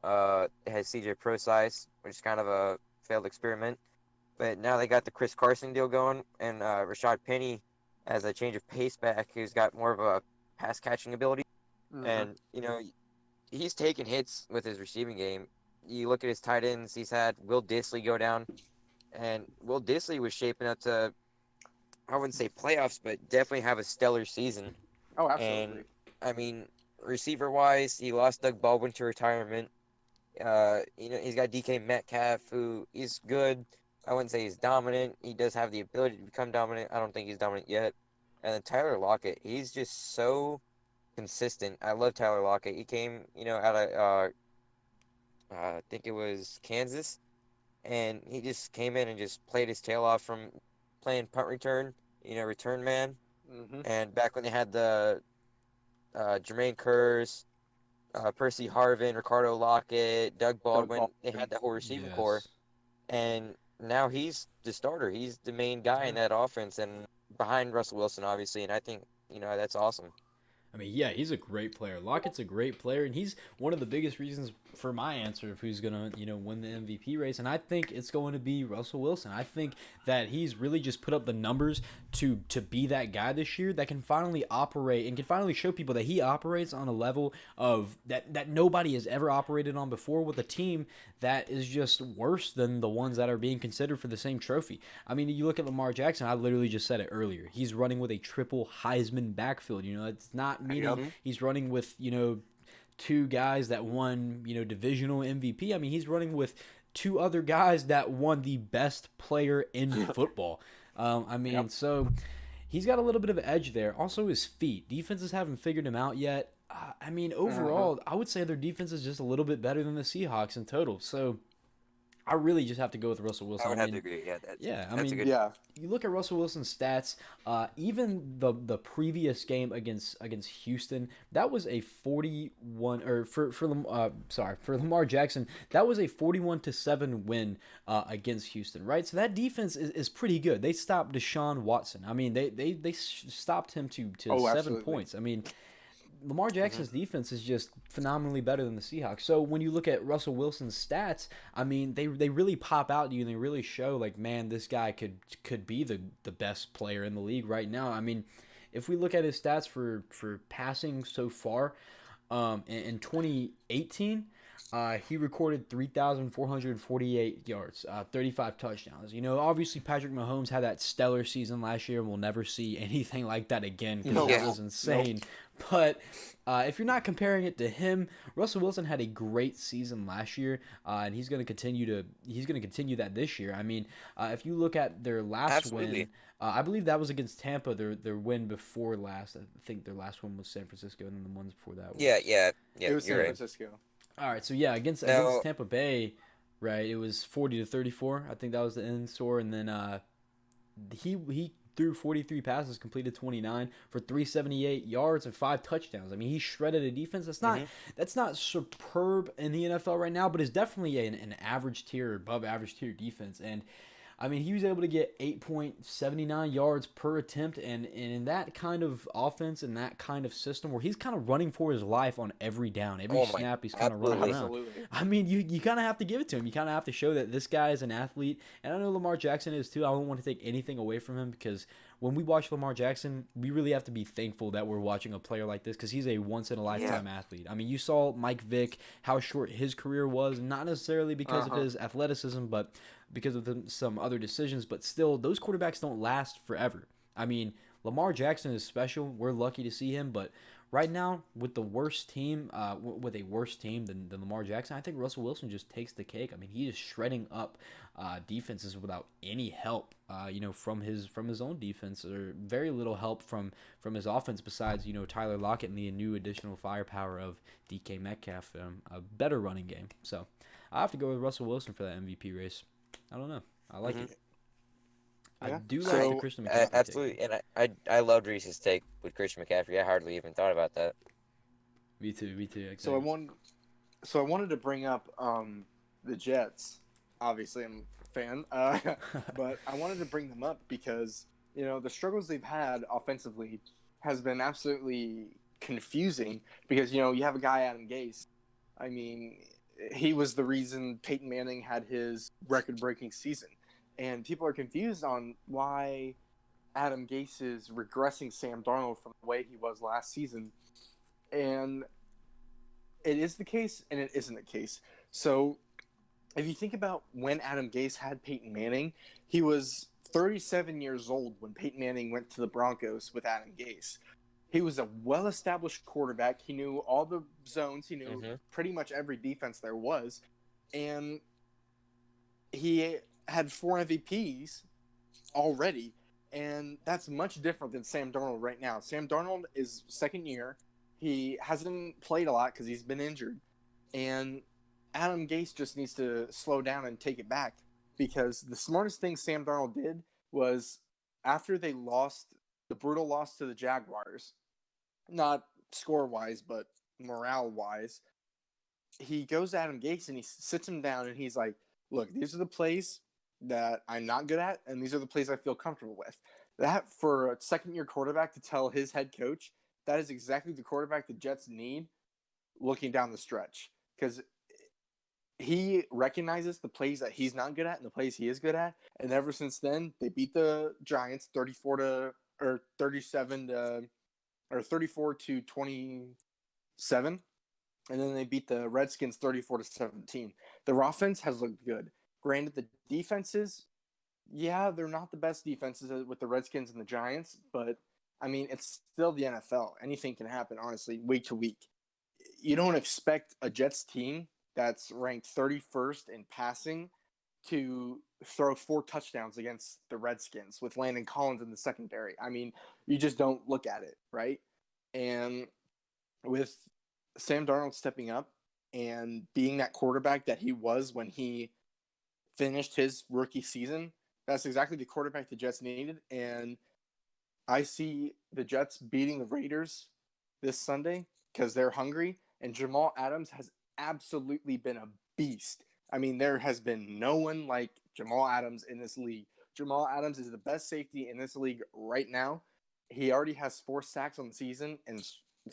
It has CJ Procise, which is kind of a failed experiment. But now they got the Chris Carson deal going, and Rashad Penny as a change of pace back, who's got more of a pass catching ability. Mm-hmm. And he's taken hits with his receiving game. You look at his tight ends; he's had Will Disley go down, and Will Disley was shaping up to, I wouldn't say playoffs, but definitely have a stellar season. Oh, And absolutely. I mean, receiver wise, he lost Doug Baldwin to retirement. He's got DK Metcalf, who is good. I wouldn't say he's dominant. He does have the ability to become dominant. I don't think he's dominant yet. And then Tyler Lockett, he's just so consistent. I love Tyler Lockett. He came, out of I think it was Kansas, and he just came in and just played his tail off from playing punt return, return man. Mm-hmm. And back when they had the Jermaine Curse, Percy Harvin, Ricardo Lockett, Doug Doug Baldwin. They Baldwin. had that whole receiving core, Yes. and now he's the starter. He's the main guy in Yeah. that offense, and behind Russell Wilson, obviously. And I think that's awesome. I mean, yeah, he's a great player. Lockett's a great player, and he's one of the biggest reasons for my answer of who's gonna, win the MVP race. And I think it's going to be Russell Wilson. I think that he's really just put up the numbers to be that guy this year that can finally operate and can finally show people that he operates on a level of that nobody has ever operated on before with a team that is just worse than the ones that are being considered for the same trophy. I mean, you look at Lamar Jackson. I literally just said it earlier. He's running with a triple Heisman backfield. It's not meaning Yep. he's running with two guys that won divisional MVP. I mean, he's running with two other guys that won the best player in football. I mean, Yep. so he's got a little bit of an edge there. Also, his feet. Defenses haven't figured him out yet. I mean, overall, I would say their defense is just a little bit better than the Seahawks in total. So I really just have to go with Russell Wilson. I would I have to mean, agree. Yeah, yeah, I that's a mean, good. Yeah. you look at Russell Wilson's stats. Even the previous game against Houston, that was a 41 or for Lamar Jackson, that was a 41-7 win against Houston, right? So that defense is pretty good. They stopped Deshaun Watson. I mean, they stopped him to Oh, 7 absolutely. points. I mean, Lamar Jackson's defense is just phenomenally better than the Seahawks. So when you look at Russell Wilson's stats, I mean, they really pop out to you and they really show like, man, this guy could be the best player in the league right now. I mean, if we look at his stats for passing so far, in 2018, he recorded 3,448 yards, 35 touchdowns. Obviously Patrick Mahomes had that stellar season last year, and we'll never see anything like that again because No. that Yeah. was insane. But if you're not comparing it to him, Russell Wilson had a great season last year, and he's going to continue that this year. I mean, if you look at their last Absolutely. win, I believe that was against Tampa. Their win before last, I think their last one was San Francisco, and then the ones before that was. Yeah, It was you're San right. Francisco. All right, so yeah, against Now, Tampa Bay, right? It was 40-34. I think that was the end score, and then he threw 43 passes, completed 29 for 378 yards and 5 touchdowns. I mean, he shredded a defense. That's not superb in the NFL right now, but it's definitely an average tier, above average tier defense. And I mean, he was able to get 8.79 yards per attempt, and in that kind of offense and that kind of system where he's kind of running for his life on every down, every oh my, snap, he's kind of running absolutely. around. Absolutely. I mean, you kind of have to give it to him. You kind of have to show that this guy is an athlete, and I know Lamar Jackson is too. I don't want to take anything away from him because when we watch Lamar Jackson, we really have to be thankful that we're watching a player like this because he's a once in a lifetime athlete. I mean, you saw Mike Vick, how short his career was, not necessarily because of his athleticism, but because of some other decisions. But still, those quarterbacks don't last forever. I mean, Lamar Jackson is special. We're lucky to see him, but right now, with the worst team, with a worse team than Lamar Jackson, I think Russell Wilson just takes the cake. I mean, he is shredding up defenses without any help, from his own defense, or very little help from his offense besides, Tyler Lockett and the new additional firepower of DK Metcalf, a better running game. So I have to go with Russell Wilson for that MVP race. I don't know. I like it. I Yeah. do like So, the Christian McCaffrey take. Absolutely, and I loved Reese's take with Christian McCaffrey. I hardly even thought about that. Me too. So I wanted to bring up the Jets. Obviously, I'm a fan, but I wanted to bring them up because the struggles they've had offensively has been absolutely confusing. Because you have a guy, Adam Gase. I mean, he was the reason Peyton Manning had his record-breaking season, and people are confused on why Adam Gase is regressing Sam Darnold from the way he was last season, and it is the case and it isn't the case. So if you think about when Adam Gase had Peyton Manning, he was 37 years old when Peyton Manning went to the Broncos with Adam Gase. He was a well-established quarterback. He knew all the zones. He knew pretty much every defense there was. And he had 4 MVPs already. And that's much different than Sam Darnold right now. Sam Darnold is second year. He hasn't played a lot because he's been injured. And Adam Gase just needs to slow down and take it back. Because the smartest thing Sam Darnold did was after they lost the brutal loss to the Jaguars, not score-wise, but morale wise, he goes to Adam Gase and he sits him down and he's like, look, these are the plays that I'm not good at, and these are the plays I feel comfortable with. That, for a second-year quarterback to tell his head coach, that is exactly the quarterback the Jets need looking down the stretch, because he recognizes the plays that he's not good at and the plays he is good at, and ever since then, they beat the Giants 34-27, and then they beat the Redskins 34-17. Their offense has looked good. Granted, the defenses, yeah, they're not the best defenses with the Redskins and the Giants, but I mean, it's still the NFL. Anything can happen, honestly, week to week. You don't expect a Jets team that's ranked 31st in passing to throw 4 touchdowns against the Redskins with Landon Collins in the secondary. I mean, you just don't look at it, right? And with Sam Darnold stepping up and being that quarterback that he was when he finished his rookie season, that's exactly the quarterback the Jets needed. And I see the Jets beating the Raiders this Sunday because they're hungry. And Jamal Adams has absolutely been a beast. I mean, there has been no one like Jamal Adams in this league. Jamal Adams is the best safety in this league right now. He already has 4 sacks on the season, and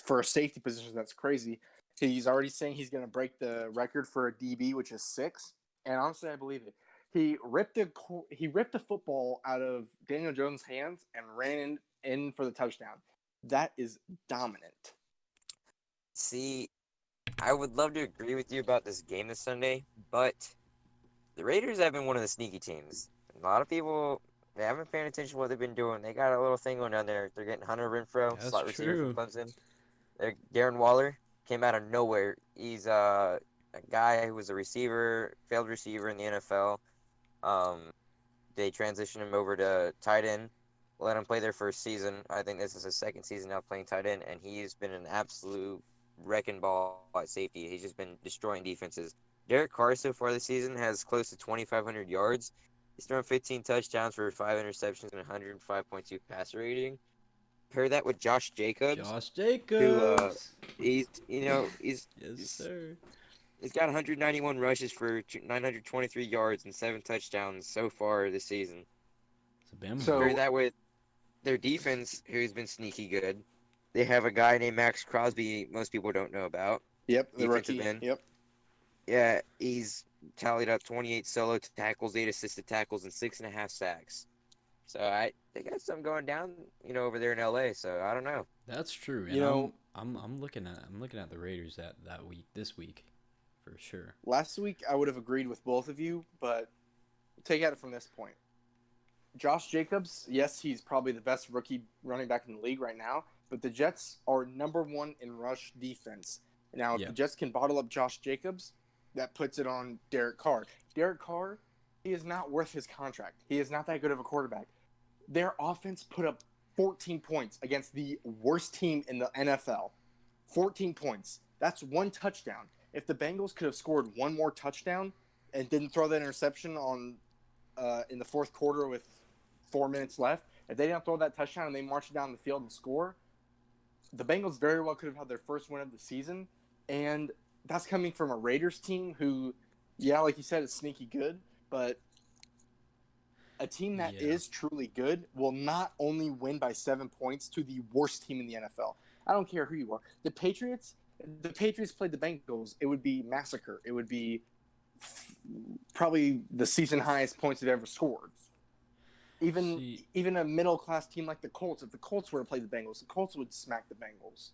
for a safety position, that's crazy. He's already saying he's going to break the record for a DB, which is 6. And honestly, I believe it. He ripped the football out of Daniel Jones' hands and ran in for the touchdown. That is dominant. See, I would love to agree with you about this game this Sunday, but the Raiders have been one of the sneaky teams. A lot of people, they haven't paid attention to what they've been doing. They got a little thing going down there. They're getting Hunter Renfrow, That's slot receiver true. from Clemson. Darren Waller came out of nowhere. He's a guy who was a receiver, failed receiver in the NFL. They transitioned him over to tight end, let him play their first season. I think this is his second season now playing tight end, and he's been an absolute wrecking ball at safety. He's just been destroying defenses. Derek Carr so far this season has close to 2,500 yards. He's thrown 15 touchdowns for 5 interceptions and 105.2 passer rating. Pair that with Josh Jacobs, Josh who Jacobs. he's Yes, sir. he's got 191 rushes for 923 yards and 7 touchdowns so far this season. It's a Bama. So- Pair that with their defense, who's been sneaky good. They have a guy named Max Crosby most people don't know about. Yep, the Defensive rookie. end. Yep. Yeah, he's tallied up 28 solo tackles, 8 assisted tackles, and 6.5 sacks. So they got something going down, over there in LA. So I don't know. That's true. And You know- I'm looking at the Raiders that week, this week, for sure. Last week, I would have agreed with both of you, but take at it from this point. Josh Jacobs, yes, he's probably the best rookie running back in the league right now, but the Jets are number 1 in rush defense. Now, if Yeah. the Jets can bottle up Josh Jacobs, that puts it on Derek Carr. Derek Carr, he is not worth his contract. He is not that good of a quarterback. Their offense put up 14 points against the worst team in the NFL. 14 points. That's 1 touchdown. If the Bengals could have scored 1 more touchdown and didn't throw that interception in the fourth quarter with 4 minutes left, if they didn't throw that touchdown and they marched down the field and score, the Bengals very well could have had their first win of the season. And that's coming from a Raiders team who, yeah, like you said, is sneaky good, but a team that is truly good will not only win by 7 points to the worst team in the NFL. I don't care who you are. The Patriots played the Bengals, it would be massacre. It would be probably the season highest points they've ever scored. Even a middle-class team like the Colts, if the Colts were to play the Bengals, the Colts would smack the Bengals.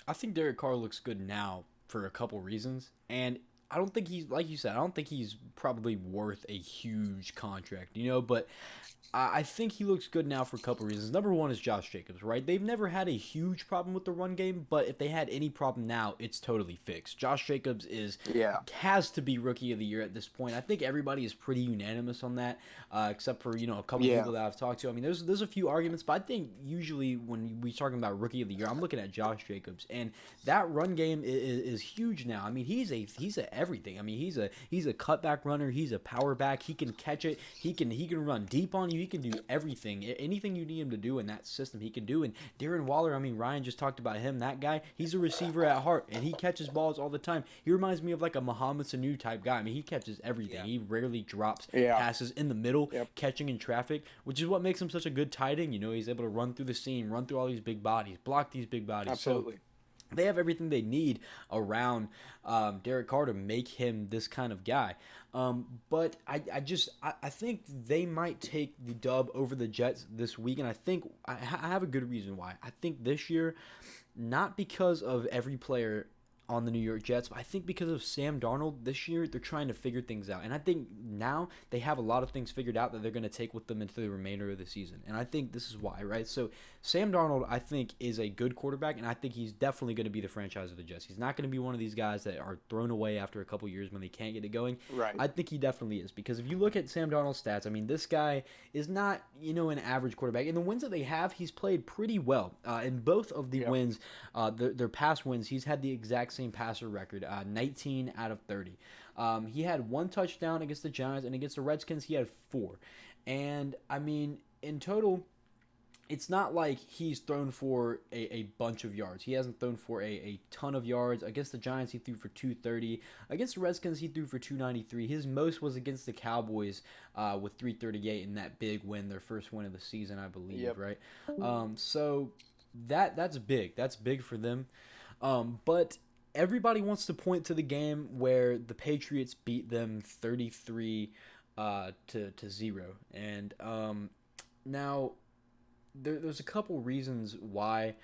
I think Derek Carr looks good now for a couple reasons, and I don't think he's, like you said, I don't think he's probably worth a huge contract, but I think he looks good now for a couple reasons. Number one is Josh Jacobs, right? They've never had a huge problem with the run game, but if they had any problem now, it's totally fixed. Josh Jacobs has to be Rookie of the Year at this point. I think everybody is pretty unanimous on that, except for, a couple people that I've talked to. I mean, there's a few arguments, but I think usually when we're talking about Rookie of the Year, I'm looking at Josh Jacobs, and that run game is huge now. I mean, he's an everything. I mean, he's a cutback runner. He's a power back. He can catch it. He can run deep on you. He can do everything. Anything you need him to do in that system, he can do. And Darren Waller, I mean, Ryan just talked about him. That guy, he's a receiver at heart, and he catches balls all the time. He reminds me of like a Muhammad Sanu type guy. I mean, he catches everything. Yeah. He rarely drops Yeah. passes in the middle, Yep. catching in traffic, which is what makes him such a good tight end. You know, he's able to run through the seam, run through all these big bodies, block these big bodies. Absolutely. So they have everything they need around Derek Carr to make him this kind of guy. But I think they might take the dub over the Jets this week, and I think I have a good reason why. I think this year, not because of every player on the New York Jets, but I think because of Sam Darnold this year, they're trying to figure things out. And I think now they have a lot of things figured out that they're going to take with them into the remainder of the season. And I think this is why, right? So Sam Darnold, I think, is a good quarterback, and I think he's definitely going to be the franchise of the Jets. He's not going to be one of these guys that are thrown away after a couple years when they can't get it going. Right. I think he definitely is, because if you look at Sam Darnold's stats, I mean, this guy is not, an average quarterback. In the wins that they have, he's played pretty well. In both of the wins, their past wins, he's had the exact same passer record, 19 out of 30. He had 1 touchdown against the Giants, and against the Redskins, he had 4. And, I mean, in total, it's not like he's thrown for a bunch of yards. He hasn't thrown for a ton of yards. Against the Giants, he threw for 230. Against the Redskins, he threw for 293. His most was against the Cowboys with 338 in that big win, their first win of the season, I believe, right? So that's big. That's big for them. But everybody wants to point to the game where the Patriots beat them 33 to 0. And now there's a couple reasons why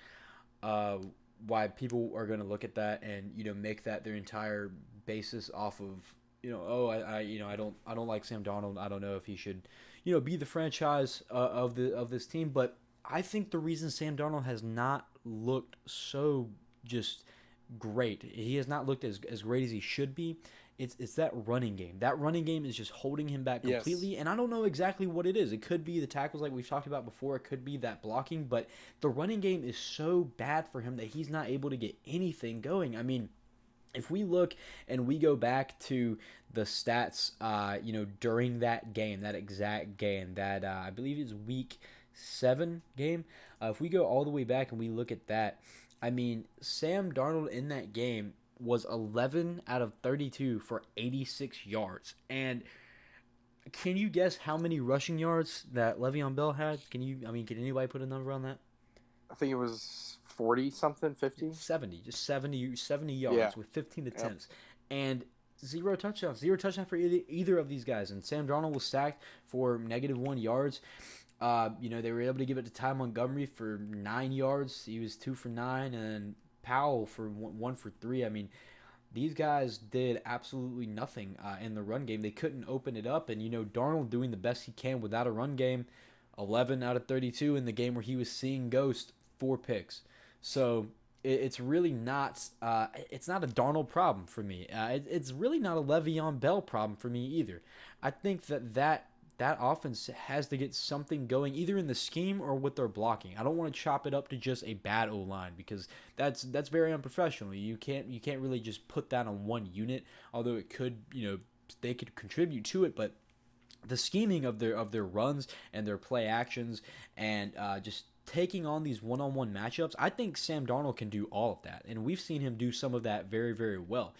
people are going to look at that and make that their entire basis off of I don't like Sam Darnold. I don't know if he should be the franchise of this team. But I think the reason Sam Darnold has not looked so just great, he has not looked as great as he should be. It's that running game. That running game is just holding him back completely. Yes. And I don't know exactly what it is. It could be the tackles like we've talked about before. It could be that blocking. But the running game is so bad for him that he's not able to get anything going. I mean, if we look and we go back to the stats, during that game, that exact game, that I believe is week 7 game. If we go all the way back and we look at that, I mean, Sam Darnold in that game was 11 out of 32 for 86 yards. And can you guess how many rushing yards that Le'Veon Bell had? Can anybody put a number on that? I think it was 40-something, 50? 70, just 70 yards with 15 attempts. And 0 touchdowns. 0 touchdown for either of these guys. And Sam Darnold was sacked for -1 yards. They were able to give it to Ty Montgomery for 9 yards. He was 2 for 9, and Powell for 1 for 3. I mean, these guys did absolutely nothing in the run game. They couldn't open it up, and Darnold doing the best he can without a run game. 11 out of 32 in the game where he was seeing ghost, 4 picks. So it's really not. It's not a Darnold problem for me. It's really not a Le'Veon Bell problem for me either. I think that offense has to get something going either in the scheme or with their blocking. I don't want to chop it up to just a bad O-line because that's very unprofessional. You can't really just put that on one unit, although it could, they could contribute to it, but the scheming of their runs and their play actions and just taking on these one-on-one matchups, I think Sam Darnold can do all of that, and we've seen him do some of that very, very well.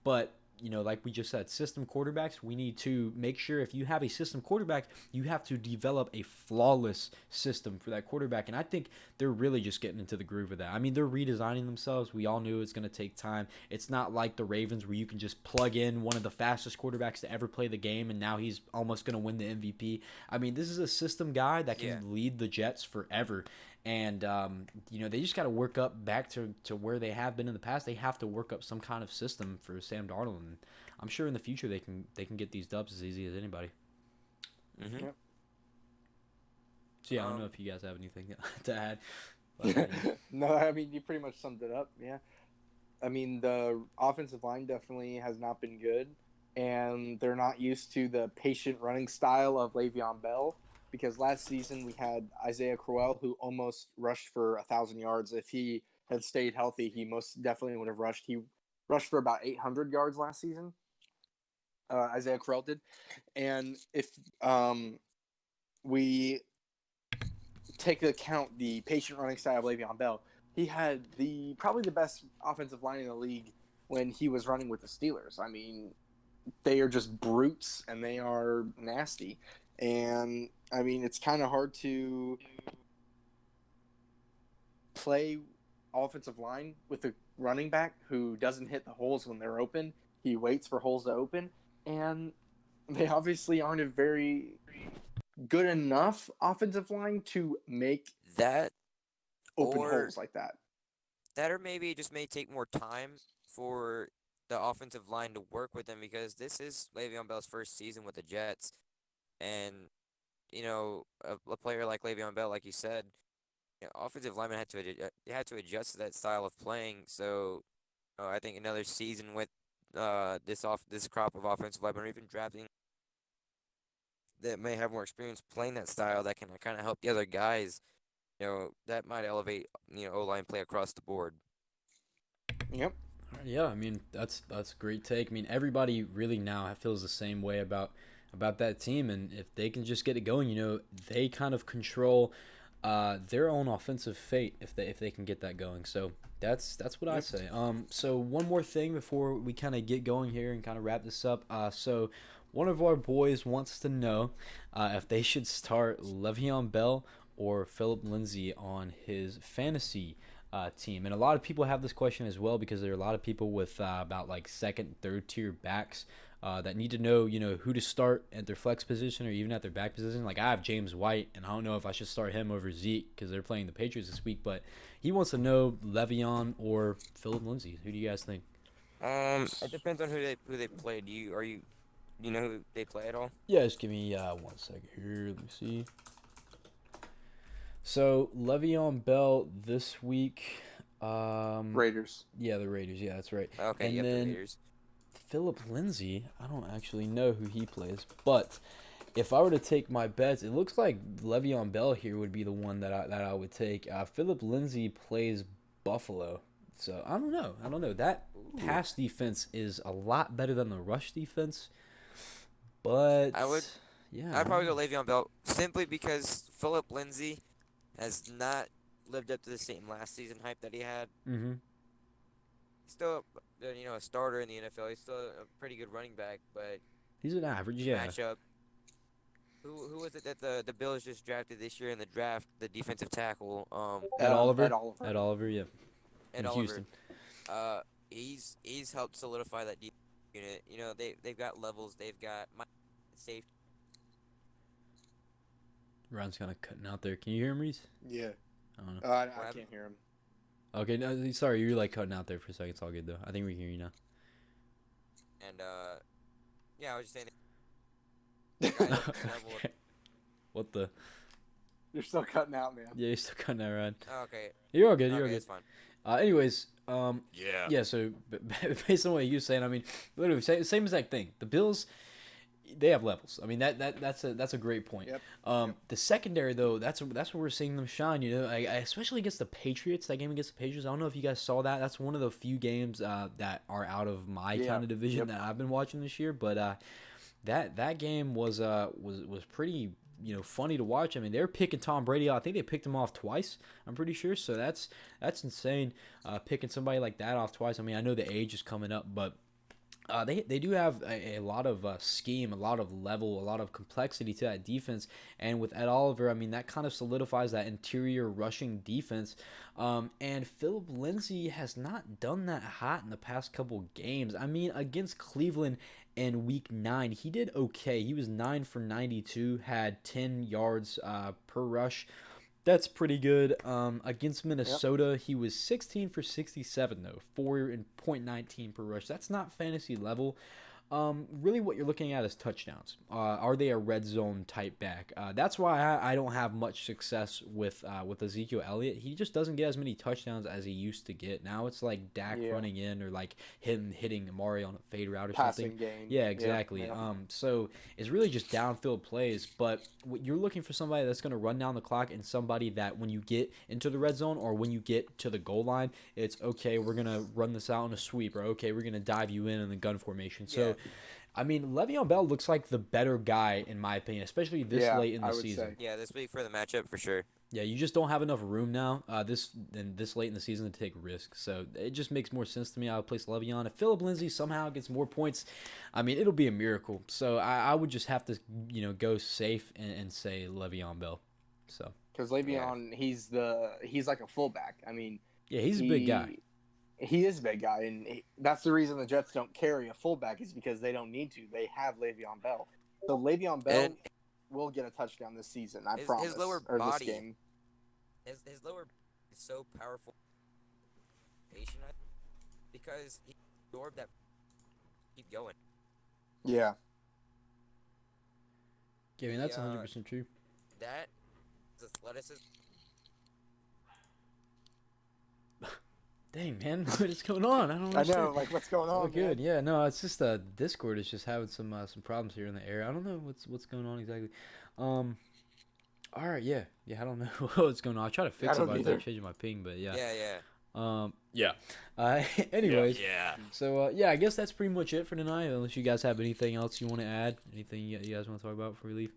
But like we just said, system quarterbacks, we need to make sure if you have a system quarterback, you have to develop a flawless system for that quarterback. And I think they're really just getting into the groove of that. I mean, they're redesigning themselves. We all knew it's going to take time. It's not like the Ravens where you can just plug in one of the fastest quarterbacks to ever play the game, and now he's almost going to win the MVP. I mean, this is a system guy that can lead the Jets forever. And, they just got to work up back to where they have been in the past. They have to work up some kind of system for Sam Darnold. And I'm sure in the future they can get these dubs as easy as anybody. Mm-hmm. Yep. So, I don't know if you guys have anything to add. But, No, I mean, you pretty much summed it up, yeah. I mean, the offensive line definitely has not been good. And they're not used to the patient running style of Le'Veon Bell. Because last season we had Isaiah Crowell, who almost rushed for 1,000 yards. If he had stayed healthy, he most definitely would have rushed. He rushed for about 800 yards last season. Isaiah Crowell did. And if we take into account the patient running style of Le'Veon Bell, he had probably the best offensive line in the league when he was running with the Steelers. I mean, they are just brutes and they are nasty. And I mean, it's kind of hard to play offensive line with a running back who doesn't hit the holes when they're open. He waits for holes to open, and they obviously aren't a very good enough offensive line to make That open or holes like that. that or maybe it just may take more time for the offensive line to work with him because this is Le'Veon Bell's first season with the Jets, and a player like Le'Veon Bell, like you said, offensive linemen had to adjust to that style of playing. So I think another season with this crop of offensive linemen, or even drafting that may have more experience playing that style that can kind of help the other guys. That might elevate O line play across the board. Yep. Yeah, I mean that's a great take. I mean everybody really now feels the same way about that team, and if they can just get it going, they kind of control their own offensive fate if they can get that going. So that's what I say. So one more thing before we kind of get going here and kind of wrap this up. So one of our boys wants to know if they should start Le'Veon Bell or Philip Lindsay on his fantasy team. And a lot of people have this question as well because there are a lot of people with about like second, third tier backs that need to know, who to start at their flex position or even at their back position. Like I have James White, and I don't know if I should start him over Zeke because they're playing the Patriots this week. But he wants to know Le'Veon or Philip Lindsay. Who do you guys think? It depends on who they play. Do you know who they play at all? Yeah, just give me 1 second here. Let me see. So Le'Veon Bell this week. Raiders. Yeah, the Raiders. Yeah, that's right. Okay, and yep, the then Raiders. Philip Lindsay, I don't actually know who he plays, but if I were to take my bets, it looks like Le'Veon Bell here would be the one that I would take. Philip Lindsay plays Buffalo, so I don't know. That pass defense is a lot better than the rush defense, but I'd probably go Le'Veon Bell simply because Philip Lindsay has not lived up to the same last season hype that he had. Mm-hmm. He's still, a starter in the NFL. He's still a pretty good running back, but He's an average, yeah. matchup. Who was it that the Bills just drafted this year in the draft? The defensive tackle, Ed Oliver. Ed Oliver, yeah. Ed In Oliver. Houston. He's helped solidify that deep unit. They've got levels. They've got safety. Ron's kind of cutting out there. Can you hear him, Reese? Yeah. I don't know. I can't hear him. Okay, no, sorry, you were like cutting out there for a second. It's all good though. I think we can hear you now. And yeah, I was just saying. Okay. What the? You're still cutting out, man. Yeah, you're still cutting out, Ryan. Okay. You're all good. You're all Okay, good. it's fine. Anyways, Yeah. yeah. So based on what you were saying, I mean, literally same exact thing. The Bills, they have levels. I mean, that's a great point. Yep. The secondary though, that's where we're seeing them shine. Especially against the Patriots. That game against the Patriots. I don't know if you guys saw that. That's one of the few games that are out of my kind of division that I've been watching this year. But that game was pretty funny to watch. I mean, they're picking Tom Brady. I think they picked him off twice. I'm pretty sure. So that's insane. Picking somebody like that off twice. I mean, I know the age is coming up, but they do have a lot of scheme, a lot of level, a lot of complexity to that defense. And with Ed Oliver, I mean, that kind of solidifies that interior rushing defense. And Philip Lindsay has not done that hot in the past couple games. I mean, against Cleveland in Week 9, he did okay. He was 9 for 92, had 10 yards per rush. That's pretty good. Against Minnesota, he was 16 for 67, though, 4.19 per rush. That's not fantasy level. Really, what you're looking at is touchdowns. Are they a red zone type back? That's why I don't have much success with Ezekiel Elliott. He just doesn't get as many touchdowns as he used to get. Now it's like Dak running in, or like him hitting Amari on a fade route or Passing something. game. Yeah, exactly. Yeah. So it's really just downfield plays. But you're looking for somebody that's going to run down the clock, and somebody that when you get into the red zone or when you get to the goal line, it's okay. We're gonna run this out on a sweep, or okay, we're gonna dive you in the gun formation. So. I mean, Le'Veon Bell looks like the better guy in my opinion, especially this late in the season. Yeah, this week for the matchup for sure. Yeah, you just don't have enough room now. This late in the season to take risks, so it just makes more sense to me. I would place Le'Veon. If Phillip Lindsay somehow gets more points, I mean, it'll be a miracle. So I would just have to go safe and say Le'Veon Bell. So because Le'Veon, he's like a fullback. I mean, yeah, he's a big guy. He is a big guy, and that's the reason the Jets don't carry a fullback is because they don't need to. They have Le'Veon Bell. So Le'Veon Bell will get a touchdown this season, I promise. His lower or body, this game. His lower is so powerful. Because he absorbed that. Keep going. Yeah. I mean, that's 100% true. That is athleticism. Dang, man, what is going on? I don't understand. I know, like, what's going on? Oh, good. Yeah, no, it's just Discord is just having some problems here in the air. I don't know what's going on exactly. All right, yeah, I don't know what's going on. I try to fix it by changing my ping, but yeah. Anyways, So I guess that's pretty much it for tonight. Unless you guys have anything else you want to add, anything you guys want to talk about before we leave.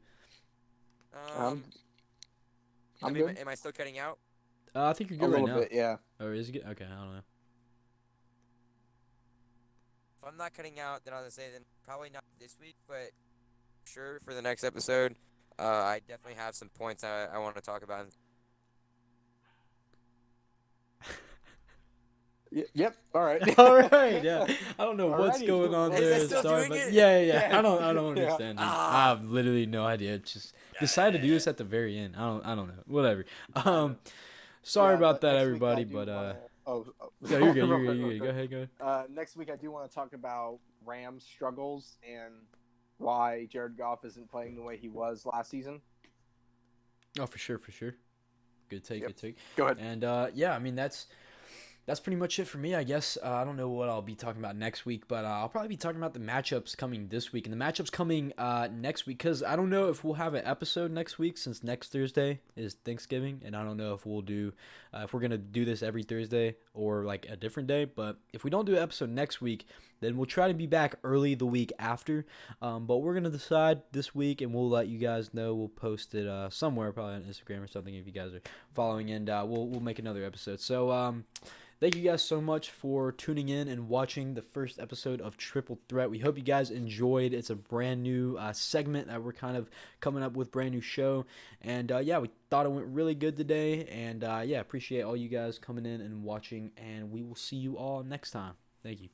I'm good. Am I still cutting out? I think you're good right now. A now. little bit, yeah. Or is it good? Okay, I don't know. If I'm not cutting out, then I'll say then probably not this week, but sure for the next episode. I definitely have some points I want to talk about. Yep. All right. All right. Yeah. I don't know what's Alrighty. going on Is there. it still Sorry, doing but it? yeah. I don't Yeah. understand. I have literally no idea. Just decided to do this at the very end. I don't know. Whatever. Sorry about that, everybody. But no, you're good. Go ahead. Next week, I do want to talk about Rams struggles and why Jared Goff isn't playing the way he was last season. Oh, for sure. Good take. Go ahead. And I mean that's pretty much it for me, I guess. I don't know what I'll be talking about next week, but I'll probably be talking about the matchups coming this week. And the matchups coming next week, because I don't know if we'll have an episode next week, since next Thursday is Thanksgiving. And I don't know if we'll do, if we're going to do this every Thursday or like a different day. But if we don't do an episode next week, then we'll try to be back early the week after. But we're going to decide this week, and we'll let you guys know. We'll post it somewhere, probably on Instagram or something if you guys are following. And we'll make another episode. So, thank you guys so much for tuning in and watching the first episode of Triple Threat. We hope you guys enjoyed. It's a brand new segment that we're kind of coming up with, brand new show. And we thought it went really good today. And appreciate all you guys coming in and watching. And we will see you all next time. Thank you.